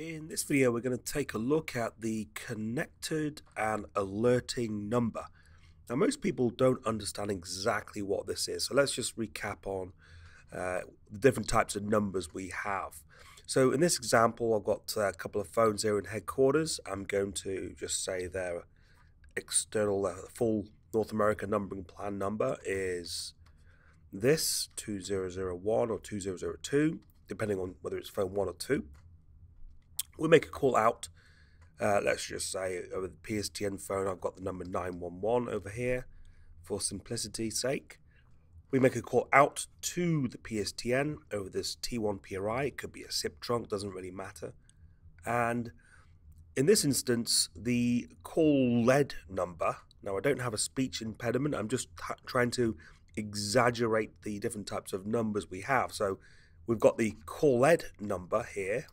In this video, we're going to take a look at the connected and alerting number. Now, most people don't understand exactly what this is, so let's just recap on the different types of numbers we have. So in this example, I've got a couple of phones here in headquarters. I'm going to just say their external, full North America numbering plan number is this 2001 or 2002, depending on whether it's phone 1 or 2. We make a call out. Let's just say over the PSTN phone, I've got the number 911 over here for simplicity's sake. We make a call out to the PSTN over this T1 PRI. It could be a SIP trunk, doesn't really matter. And in this instance, the call lead number, now I don't have a speech impediment, I'm just trying to exaggerate the different types of numbers we have. So we've got the call lead number here,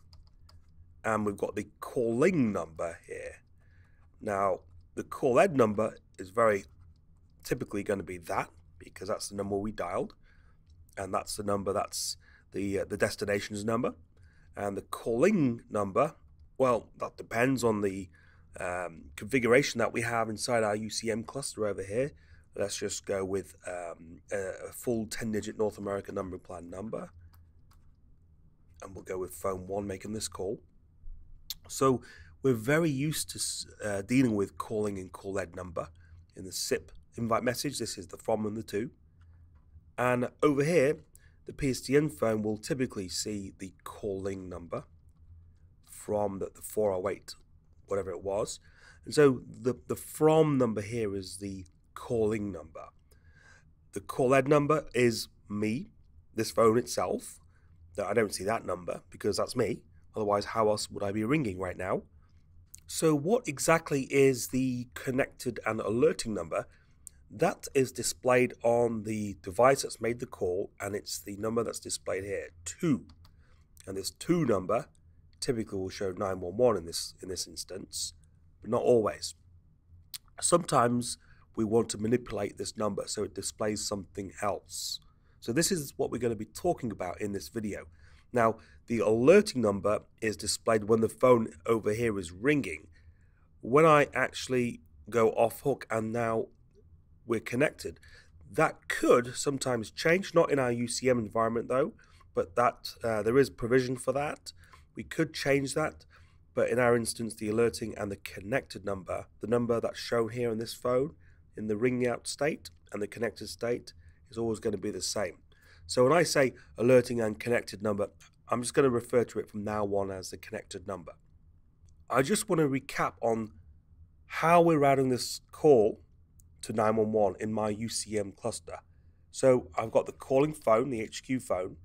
and we've got the calling number here. Now, the call lead number is very typically going to be that, because that's the number we dialed, and that's the number that's the destination's number. And the calling number, well, that depends on the configuration that we have inside our UCM cluster over here. Let's just go with a full 10-digit North American numbering plan number, and we'll go with phone 1 making this call. So we're very used to dealing with calling and call lead number in the SIP invite message. This is the from and the to. And over here, the PSTN phone will typically see the calling number from the 408, whatever it was. And so the from number here is the calling number. The call lead number is me, this phone itself. I don't see that number because that's me. Otherwise, how else would I be ringing right now? So what exactly is the connected and alerting number? That is displayed on the device that's made the call, and it's the number that's displayed here, 2. And this 2 number typically will show 911 in this instance, but not always. Sometimes we want to manipulate this number so it displays something else. So this is what we're going to be talking about in this video. Now, the alerting number is displayed when the phone over here is ringing. When I actually go off hook and now we're connected, that could sometimes change, not in our UCM environment though, but that there is provision for that. We could change that, but in our instance, the alerting and the connected number, the number that's shown here in this phone in the ringing out state and the connected state, is always going to be the same. So when I say alerting and connected number, I'm just going to refer to it from now on as the connected number. I just want to recap on how we're routing this call to 911 in my UCM cluster. So I've got the calling phone, the HQ phone.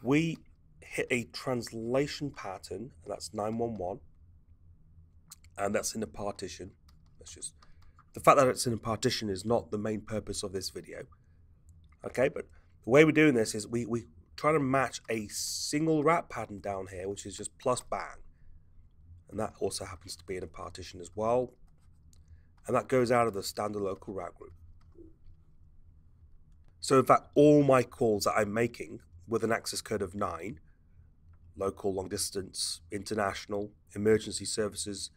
We hit a translation pattern, and that's 911, and that's in a partition. The fact that it's in a partition is not the main purpose of this video. Okay, but the way we're doing this is we try to match a single route pattern down here, which is just plus bang. And that also happens to be in a partition as well. And that goes out of the standard local route group. So in fact, all my calls that I'm making with an access code of 9, local, long distance, international, emergency services,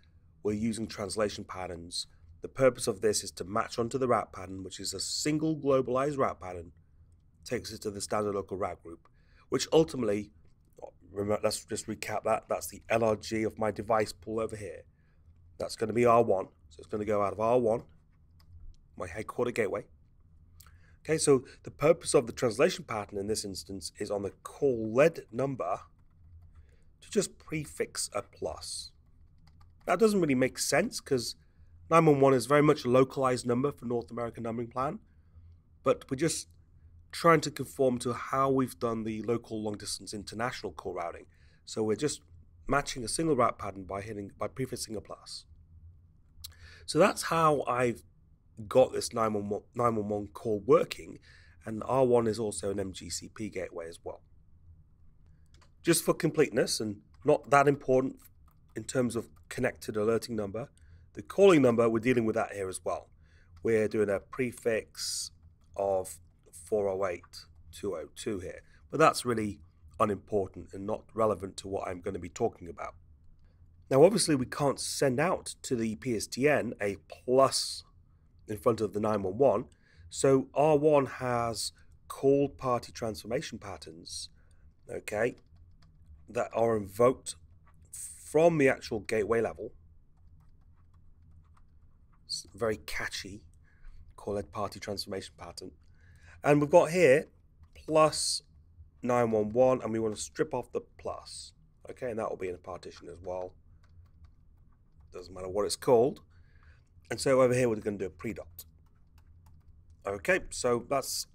we're using translation patterns. The purpose of this is to match onto the route pattern, which is a single globalized route pattern, takes us to the standard local route group, which ultimately, let's just recap that, that's the LRG of my device pool over here. That's going to be R1, so it's going to go out of R1, my headquarter gateway. Okay, so the purpose of the translation pattern in this instance is on the call lead number to just prefix a plus. That doesn't really make sense because 911 is very much a localized number for North American numbering plan, but we're just trying to conform to how we've done the local long distance international call routing. So we're just matching a single route pattern by prefixing a plus. So that's how I've got this 911 call working, and R1 is also an MGCP gateway as well. Just for completeness, and not that important in terms of connected alerting number, the calling number, we're dealing with that here as well. We're doing a prefix of 408-202 here, but that's really unimportant and not relevant to what I'm going to be talking about. Now, obviously, we can't send out to the PSTN a plus in front of the 911, so R1 has called party transformation patterns, okay, that are invoked from the actual gateway level. It's very catchy, called party transformation pattern. And we've got here plus 911, and we want to strip off the plus, okay, and that will be in a partition as well. Doesn't matter what it's called. And so over here we're going to do a pre-dot. Okay, so that's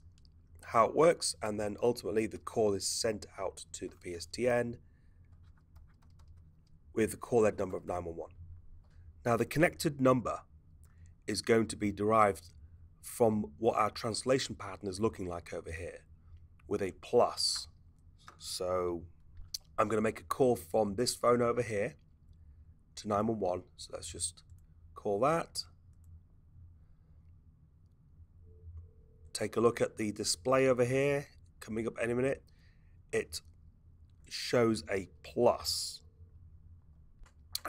how it works, and then ultimately the call is sent out to the PSTN with the call head number of 911. Now the connected number is going to be derived from what our translation pattern is looking like over here with a plus. So I'm going to make a call from this phone over here to 911. So let's just call that. Take a look at the display over here. Coming up any minute, it shows a plus.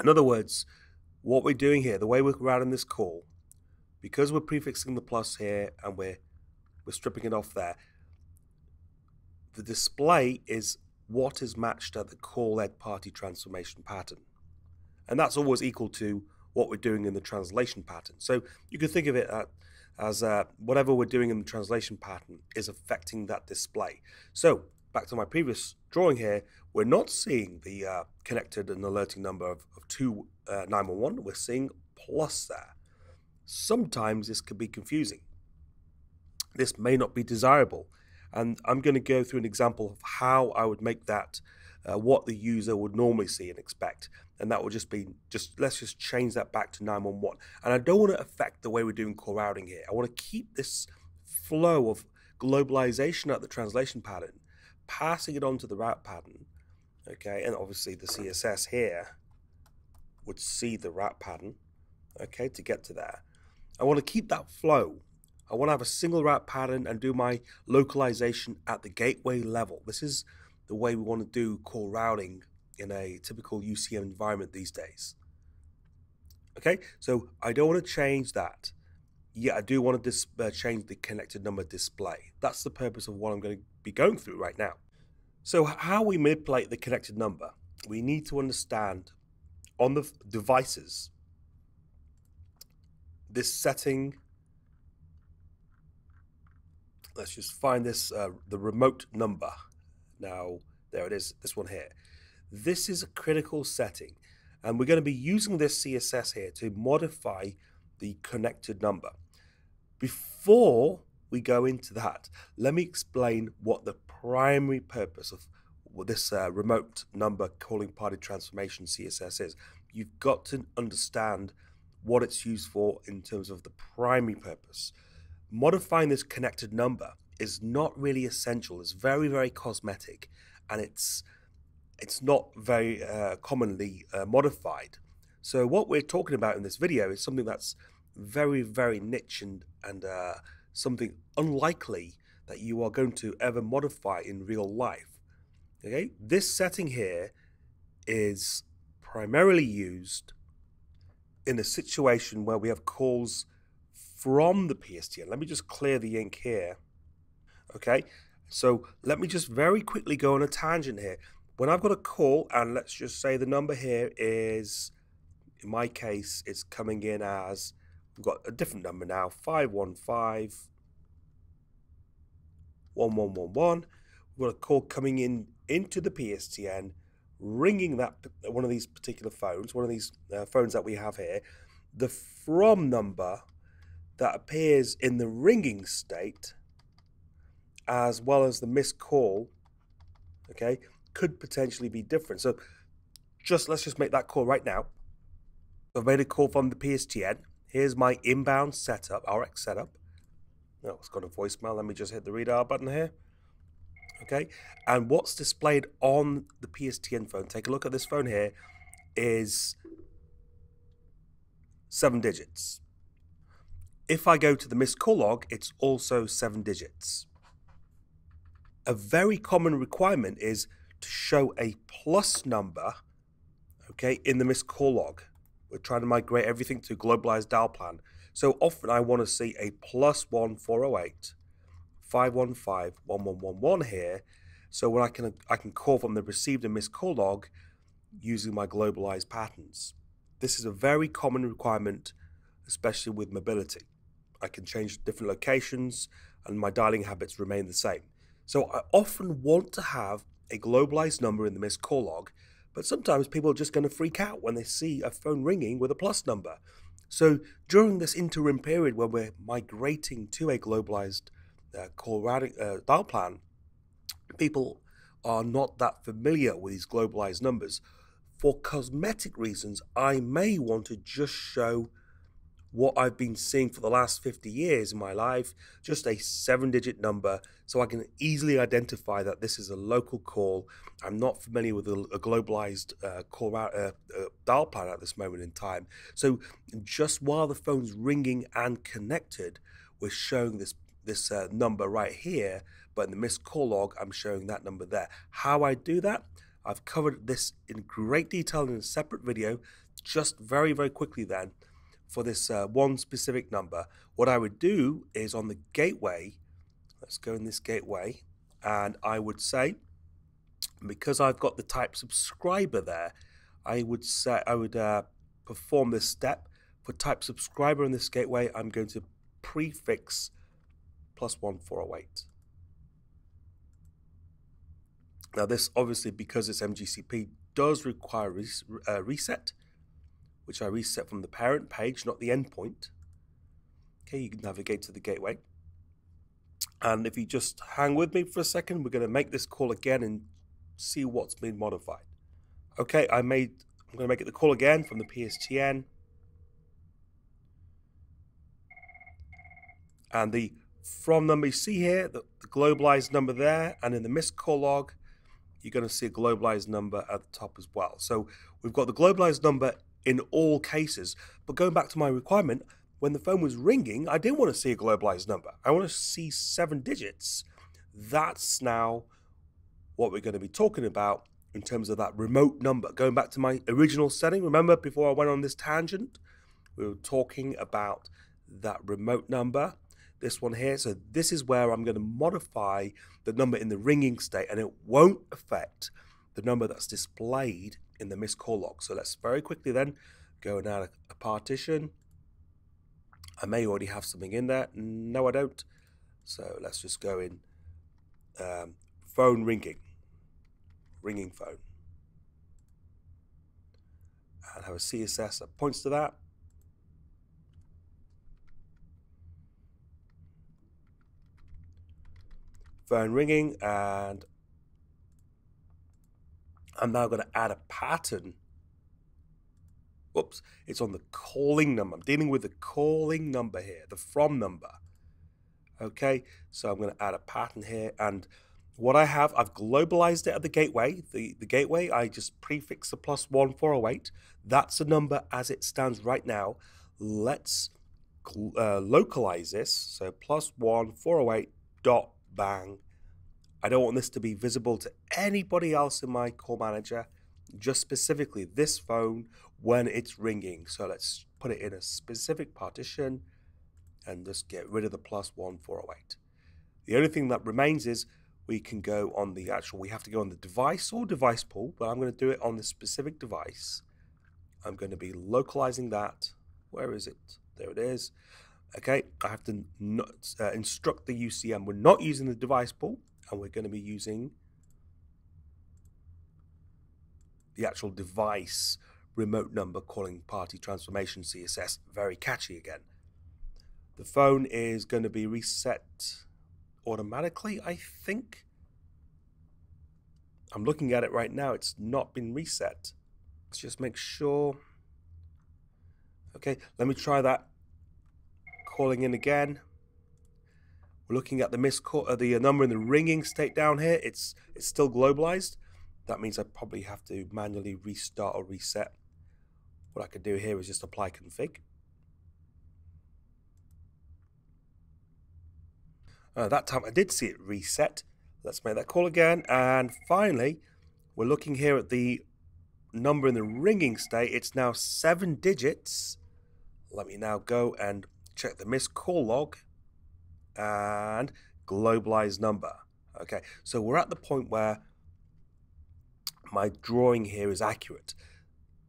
In other words, what we're doing here, the way we're routing this call, because we're prefixing the plus here and we're stripping it off there, the display is what is matched at the call head party transformation pattern. And that's always equal to what we're doing in the translation pattern. So you could think of it as whatever we're doing in the translation pattern is affecting that display. So back to my previous drawing here, we're not seeing the connected and alerting number of 911. We're seeing plus there. Sometimes this could be confusing. This may not be desirable. And I'm going to go through an example of how I would make that what the user would normally see and expect. And that would just be, let's just change that back to 911. And I don't want to affect the way we're doing call routing here. I want to keep this flow of globalization at the translation pattern, passing it on to the route pattern. Okay, and obviously the CSS here would see the route pattern, okay, to get to there. I want to keep that flow. I want to have a single route pattern and do my localization at the gateway level. This is the way we want to do call routing in a typical UCM environment these days. Okay, so I don't want to change that. Yeah, I do want to change the connected number display. That's the purpose of what I'm going to be going through right now. So how we manipulate the connected number, we need to understand on the devices this setting. Let's just find this, the remote number. Now, there it is, this one here. This is a critical setting, and we're going to be using this CSS here to modify the connected number. Before we go into that, let me explain what the primary purpose of this remote number calling party transformation CSS is. You've got to understand what it's used for in terms of the primary purpose. Modifying this connected number is not really essential. It's very, very cosmetic, and it's not very commonly modified. So what we're talking about in this video is something that's very, very niche and something unlikely that you are going to ever modify in real life. Okay, this setting here is primarily used in a situation where we have calls from the PSTN. Let me just clear the ink here. Okay, so let me just very quickly go on a tangent here. When I've got a call, and let's just say the number here is, in my case, it's coming in as, we've got a different number now, 515-1111. We've got a call coming in into the PSTN, ringing that one of these particular phones, one of these phones that we have here. The from number that appears in the ringing state, as well as the missed call, okay, could potentially be different. So let's just make that call right now. I've made a call from the PSTN. Here's my inbound setup, RX setup. Oh, it's got a voicemail. Let me just hit the redial button here. Okay, and what's displayed on the PSTN phone, take a look at this phone here, is 7 digits. If I go to the missed call log, it's also 7 digits. A very common requirement is to show a plus number, okay, in the missed call log. We're trying to migrate everything to globalized dial plan. So often I want to see a +1 408 515 1111 here. So when I can call from the received and missed call log using my globalized patterns. This is a very common requirement, especially with mobility. I can change different locations and my dialing habits remain the same. So I often want to have a globalized number in the missed call log, but sometimes people are just going to freak out when they see a phone ringing with a plus number. So during this interim period when we're migrating to a globalized call routing dial plan, people are not that familiar with these globalized numbers. For cosmetic reasons, I may want to just show what I've been seeing for the last 50 years in my life, just a 7-digit number, so I can easily identify that this is a local call. I'm not familiar with a globalized dial plan at this moment in time. So just while the phone's ringing and connected, we're showing this number right here, but in the missed call log, I'm showing that number there. How I do that? I've covered this in great detail in a separate video. Just very, very quickly then, for this one specific number, what I would do is on the gateway, let's go in this gateway, and I would say, because I've got the type subscriber there, I would perform this step. For type subscriber in this gateway, I'm going to prefix +1 408. Now this obviously, because it's MGCP, does require reset, which I reset from the parent page, not the endpoint. Okay, you can navigate to the gateway. And if you just hang with me for a second, we're going to make this call again and see what's been modified. Okay, I'm going to make it the call again from the PSTN. And the from number you see here, the globalized number there, and in the missed call log, you're going to see a globalized number at the top as well. So we've got the globalized number in all cases. But going back to my requirement, when the phone was ringing, I didn't want to see a globalized number. I want to see 7 digits. That's now what we're going to be talking about in terms of that remote number. Going back to my original setting, remember before I went on this tangent, we were talking about that remote number, this one here. So this is where I'm going to modify the number in the ringing state, and it won't affect the number that's displayed in the missed call log. So let's very quickly then go and add a partition. I may already have something in there. No, I don't. So let's just go in phone ringing phone, and have a CSS that points to that. Phone ringing, and I'm now going to add a pattern. Whoops, it's on the calling number. I'm dealing with the calling number here, the from number. Okay, so I'm going to add a pattern here, and what I have, I've globalized it at the gateway. The gateway, I just prefix the +1 408. That's the number as it stands right now. Let's localize this. So +1 408 dot bang. I don't want this to be visible to anybody else in my call manager, just specifically this phone when it's ringing. So let's put it in a specific partition and just get rid of the +1 408. The only thing that remains is we can go on the we have to go on the device or device pool, but I'm going to do it on the specific device. I'm going to be localizing that. Where is it? There it is. Okay, I have to instruct the UCM. We're not using the device pool, and we're going to be using the actual device remote number calling party transformation CSS. Very catchy again. The phone is going to be reset automatically, I think. I'm looking at it right now. It's not been reset. Let's just make sure. Okay, let me try that. Calling in again. We're looking at the missed call, the number in the ringing state down here. It's still globalized. That means I probably have to manually restart or reset. What I could do here is just apply config. That time I did see it reset. Let's make that call again. And finally, we're looking here at the number in the ringing state. It's now 7 digits. Let me now go and check the missed call log and globalized number. Okay, so we're at the point where my drawing here is accurate.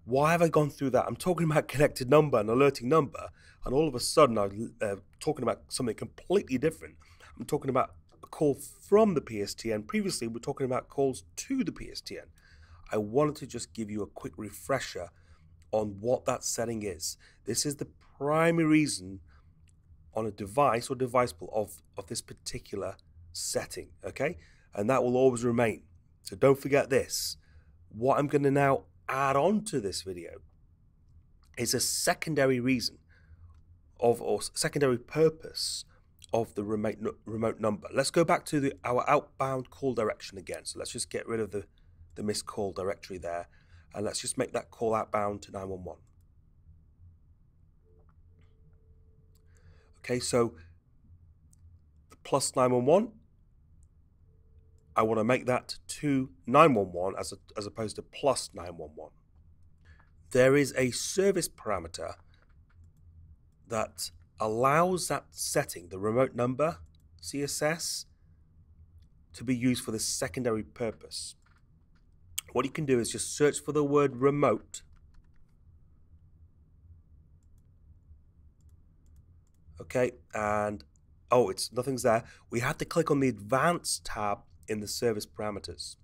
Why have I gone through that? I'm talking about connected number and alerting number, and all of a sudden I'm talking about something completely different. I'm talking about a call from the PSTN. Previously, we were talking about calls to the PSTN. I wanted to just give you a quick refresher on what that setting is. This is the primary reason on a device or device pool of this particular setting, okay? And that will always remain. So don't forget this. What I'm going to now add on to this video is a secondary reason or secondary purpose of the remote number. Let's go back to our outbound call direction again. So let's just get rid of the missed call directory there, and let's just make that call outbound to 911. Okay, so the plus 911, I want to make that to 911 as opposed to plus 911. There is a service parameter that allows that setting, the remote number CSS, to be used for the secondary purpose. What you can do is just search for the word remote. Okay, and nothing's there. We have to click on the advanced tab in the service parameters.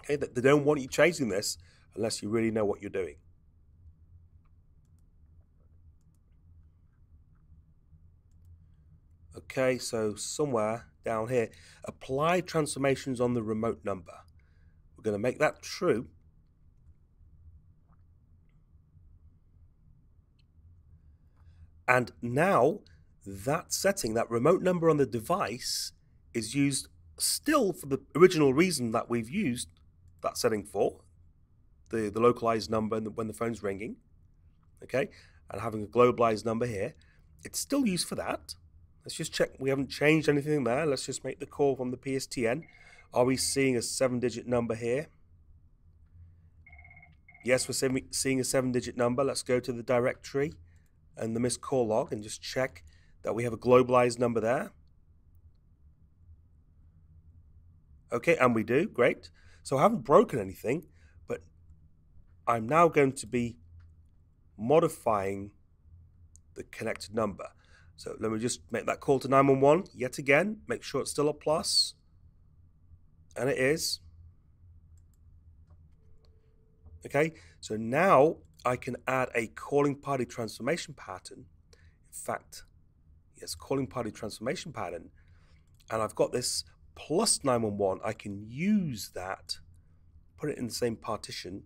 Okay, they don't want you changing this unless you really know what you're doing. Okay, so somewhere down here, apply transformations on the remote number. We're going to make that true. And now that setting, that remote number on the device, is used still for the original reason that we've used that setting for, the localized number when the phone's ringing, okay, and having a globalized number here. It's still used for that. Let's just check we haven't changed anything there. Let's just make the call from the PSTN. Are we seeing a 7-digit number here? Yes, we're seeing a 7-digit number. Let's go to the directory and the missed call log and just check that we have a globalized number there. Okay, and we do, great. So I haven't broken anything, but I'm now going to be modifying the connected number. So let me just make that call to 911 yet again, make sure it's still a plus, and it is. Okay, so now I can add a calling party transformation pattern. In fact, yes, calling party transformation pattern. And I've got this plus 911. I can use that, put it in the same partition,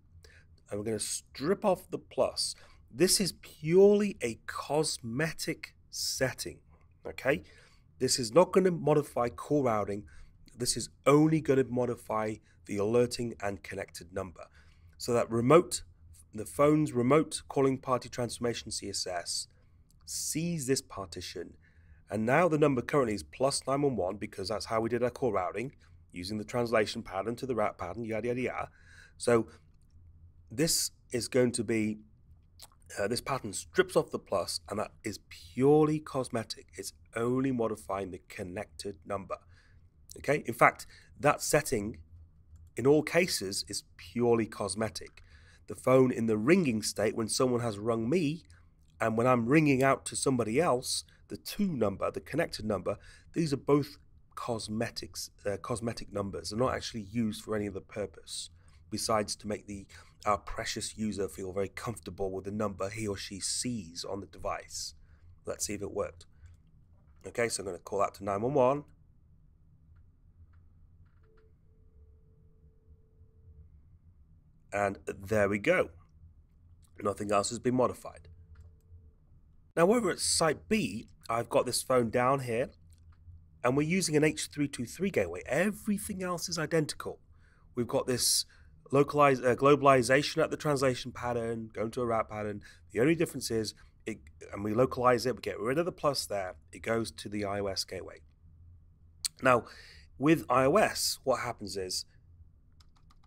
and we're going to strip off the plus. This is purely a cosmetic setting, okay? This is not going to modify call routing. This is only going to modify the alerting and connected number. So that the phone's remote calling party transformation CSS sees this partition, and now the number currently is plus 911 because that's how we did our call routing, using the translation pattern to the route pattern, yada yada yada. So this is going to be this pattern strips off the plus, and that is purely cosmetic. It's only modifying the connected number. Okay, in fact, that setting in all cases is purely cosmetic. The phone in the ringing state when someone has rung me, and when I'm ringing out to somebody else, the to number, the connected number, these are both cosmetic numbers. They're not actually used for any other purpose besides to make our precious user feel very comfortable with the number he or she sees on the device. Let's see if it worked. Okay, so I'm going to call out to 911. And there we go. Nothing else has been modified. Now over at site B, I've got this phone down here, and we're using an H323 gateway. Everything else is identical. We've got this globalization at the translation pattern, going to a route pattern. The only difference is, and we localize it, we get rid of the plus there, it goes to the iOS gateway. Now, with iOS, what happens is,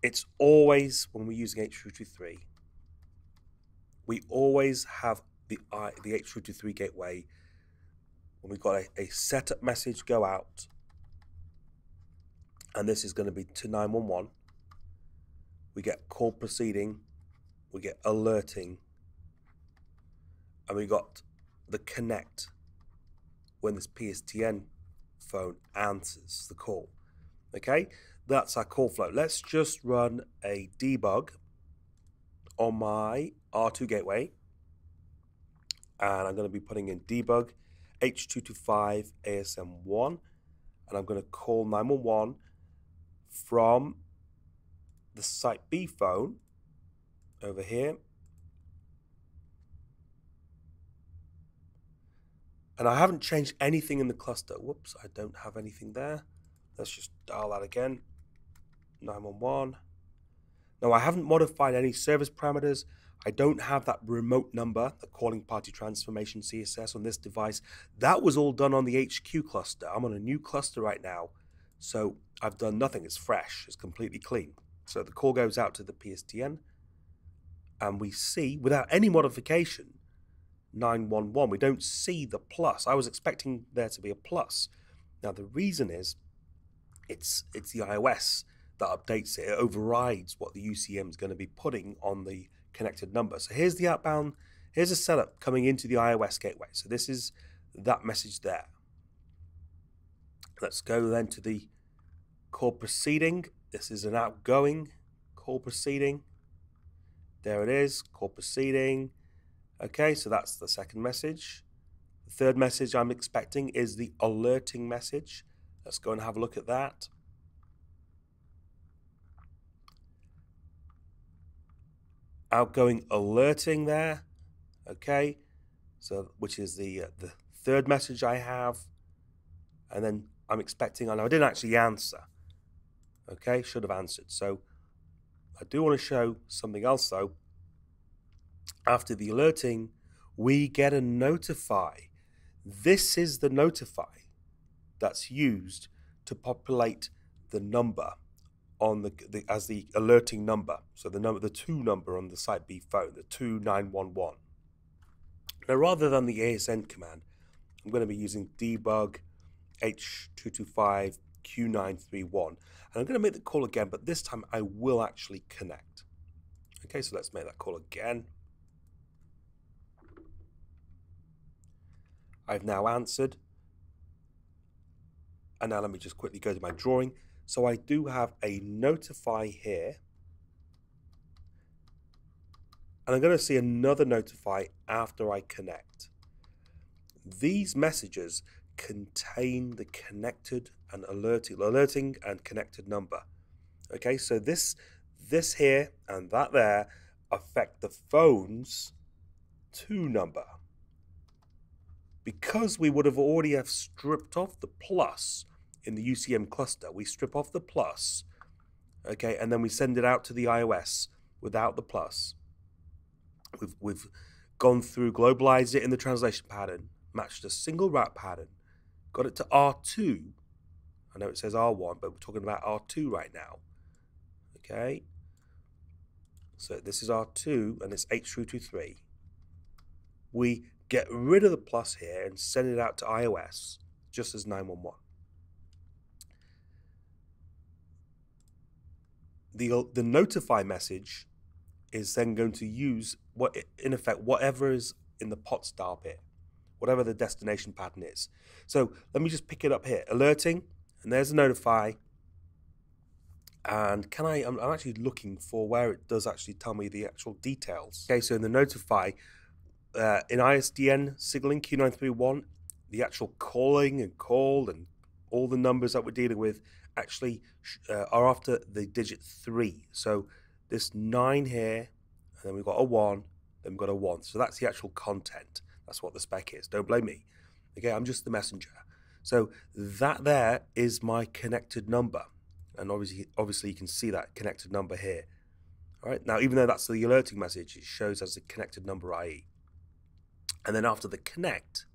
it's always, when we're using H323, we always have the H323 gateway when we've got a setup message go out, and this is going to be to 911. We get call proceeding, we get alerting, and we got the connect when this PSTN phone answers the call. Okay, that's our call flow. Let's just run a debug on my R2 gateway, and I'm going to be putting in debug H225 ASM1, and I'm going to call 911 from the Site B phone over here. And I haven't changed anything in the cluster. Whoops, I don't have anything there. Let's just dial that again. 911. Now, I haven't modified any service parameters. I don't have that remote number, the calling party transformation CSS on this device. That was all done on the HQ cluster. I'm on a new cluster right now, so I've done nothing. It's fresh. It's completely clean. So the call goes out to the PSTN, and we see, without any modification, 911. We don't see the plus. I was expecting there to be a plus. Now, the reason is it's the iOS that updates it. It overrides what the UCM is going to be putting on the connected number. So here's the outbound. Here's a setup coming into the iOS gateway. So this is that message there. Let's go then to the call proceeding. This is an outgoing call proceeding. There it is, call proceeding. Okay, so that's the second message. The third message I'm expecting is the alerting message. Let's go and have a look at that. Outgoing alerting there. Okay, so which is the third message I have. And then I'm expecting, and I didn't actually answer. Okay, should have answered. So I do want to show something else though. After the alerting, we get a notify. This is the notify that's used to populate the number on as the alerting number. So the 2 number on the Site B phone, the 2911. Now, rather than the ASN command, I'm going to be using debug H225 Q931, and I'm going to make the call again, but this time I will actually connect. Okay, so let's make that call again. I've now answered, and now let me just quickly go to my drawing. So I do have a notify here, and I'm going to see another notify after I connect. These messages contain the connected and alerting and connected number. Okay, so this here and that there affect the phone's 2 number. Because we would have already stripped off the plus in the UCM cluster, we strip off the plus, okay, and then we send it out to the iOS without the plus. We've gone through, globalized it in the translation pattern, matched a single route pattern, got it to R2. I know it says R1, but we're talking about R2 right now. Okay, so this is R2 and it's H323. We get rid of the plus here and send it out to iOS just as 911. The notify message is then going to use in effect whatever is in the pot style bit, whatever the destination pattern is. So let me just pick it up here, alerting, and there's a notify. And I'm actually looking for where it does actually tell me the actual details. Okay, so in the notify, in ISDN signaling Q931, the actual calling and call and all the numbers that we're dealing with actually are after the digit 3. So this 9 here, and then we've got a 1, then we've got a 1. So that's the actual content. That's what the spec is. Don't blame me. Okay, I'm just the messenger. So that there is my connected number. And obviously you can see that connected number here. All right, now even though that's the alerting message, it shows as a connected number IE. And then after the connect,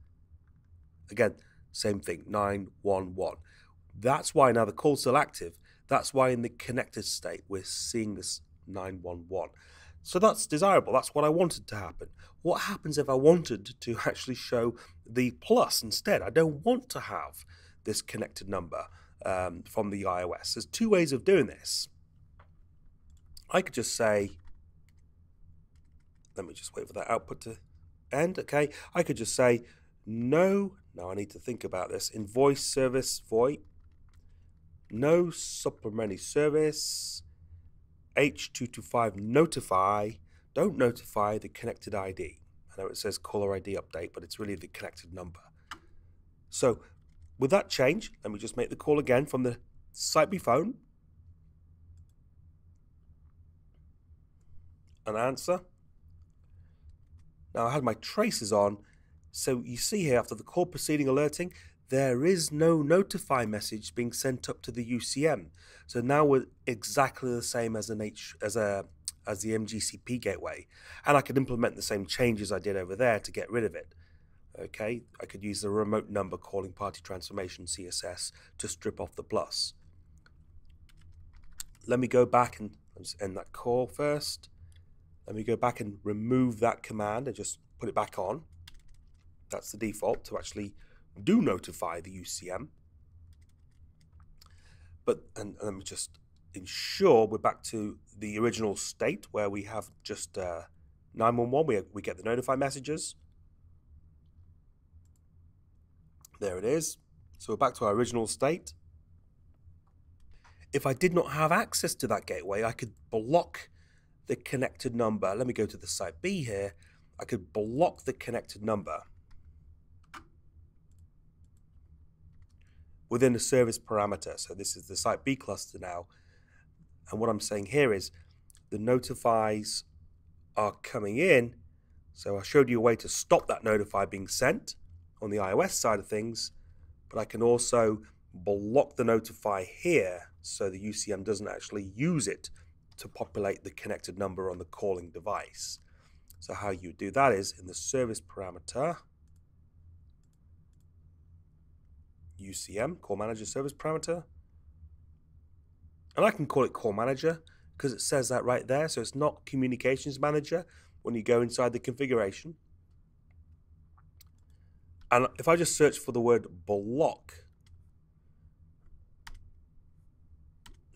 again, same thing, 911. That's why now the call's still active. That's why in the connected state, we're seeing this 911. So that's desirable. That's what I wanted to happen. What happens if I wanted to actually show the plus instead? I don't want to have this connected number from the iOS. There's two ways of doing this. I could just say, let me just wait for that output to end. Okay, I could just say no. Now I need to think about this. Invoice service void. No supplementary service. H323 notify. Don't notify the connected ID. I know it says caller ID update, but it's really the connected number. So with that change, let me just make the call again from the Site B phone. An answer. Now I had my traces on, so you see here after the call proceeding alerting, there is no notify message being sent up to the UCM. So now we're exactly the same as the MGCP gateway, and I could implement the same changes I did over there to get rid of it. Okay, I could use the remote number calling party transformation CSS to strip off the plus. Let me go back and just end that call first. Let me go back and remove that command and just put it back on. That's the default to actually do notify the UCM. And let me just ensure we're back to the original state where we have just 911. We get the notify messages. There it is. So we're back to our original state. If I did not have access to that gateway, I could block the connected number. Let me go to the Site B here. I could block the connected number within the service parameter. So this is the Site B cluster now. And what I'm saying here is the notifies are coming in. So I showed you a way to stop that notify being sent on the iOS side of things, but I can also block the notify here so the UCM doesn't actually use it to populate the connected number on the calling device. So how you do that is in the service parameter, UCM, call manager service parameter, and I can call it call manager because it says that right there. So it's not communications manager when you go inside the configuration. And if I just search for the word block,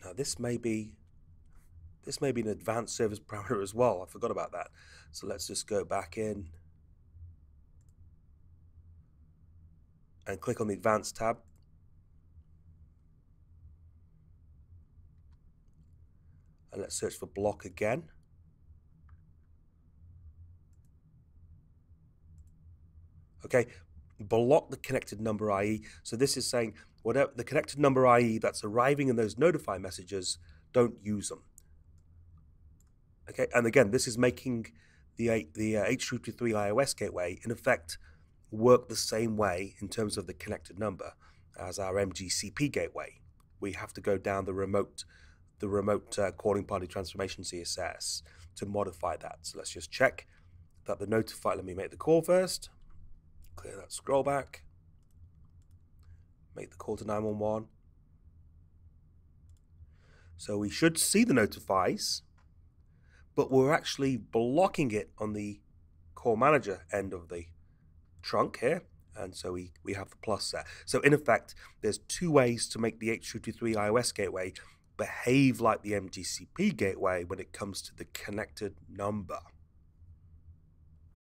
now this may be an advanced service parameter as well. I forgot about that. So let's just go back in and click on the advanced tab. And let's search for block again. Okay, block the connected number IE. So this is saying whatever the connected number IE that's arriving in those notify messages, don't use them. Okay, and again, this is making the H323 iOS gateway in effect work the same way in terms of the connected number as our MGCP gateway. We have to go down the remote calling party transformation CSS to modify that. So let's just check that the notify. Let me make the call first. Clear that scroll back. Make the call to 911. So we should see the notifies, but we're actually blocking it on the call manager end of the trunk here. And so we have the plus there. So in effect, there's two ways to make the H323 iOS gateway behave like the MGCP gateway when it comes to the connected number.